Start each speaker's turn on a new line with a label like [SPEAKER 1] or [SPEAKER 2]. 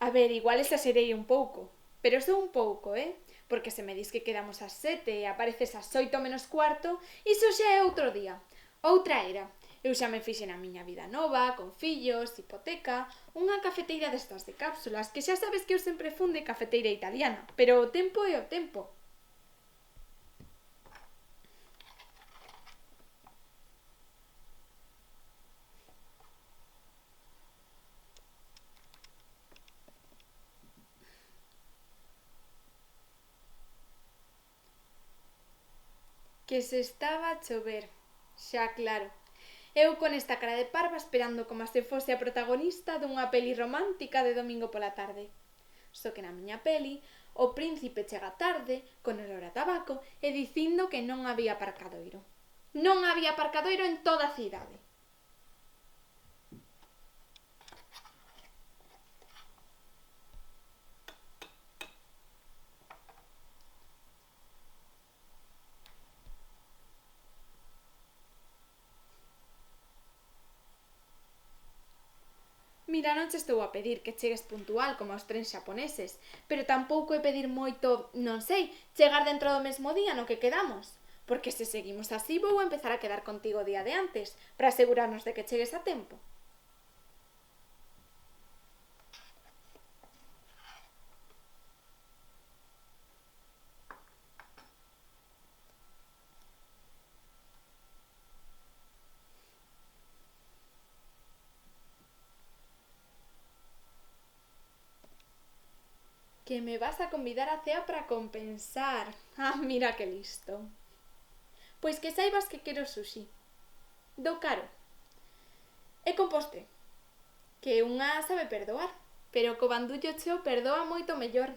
[SPEAKER 1] A ver, igual exagerei un pouco, pero só un pouco, Porque se me dis que quedamos ás 7 e apareces ás 8 menos cuarto, iso xa é outro día, outra era. Eu xa me fixen a miña vida nova, con fillos, hipoteca, unha cafeteira destas de cápsulas, que xa sabes que eu sempre fun de cafeteira italiana, pero o tempo é o tempo. Que se estaba a chover, xa claro. Eu con esta cara de parva esperando como se fose a protagonista dunha peli romántica de domingo pola tarde. Só que na miña peli, o príncipe chega tarde, con olor a tabaco e dicindo que non había aparcadoiro. Non había aparcadoiro en toda a cidade. Mira, non che estou a pedir que chegues puntual como os trens xaponeses, pero tampouco é pedir moito, non sei, chegar dentro do mesmo día no que quedamos. Porque se seguimos así vou empezar a quedar contigo o día de antes, para asegurarnos de que chegues a tempo. Que me vas a convidar a cea para compensar. Ah, mira que listo. Pois que saibas que quero sushi. Do caro. E con postre. Que unha sabe perdoar, pero co bandullo cheo perdoa moito mellor.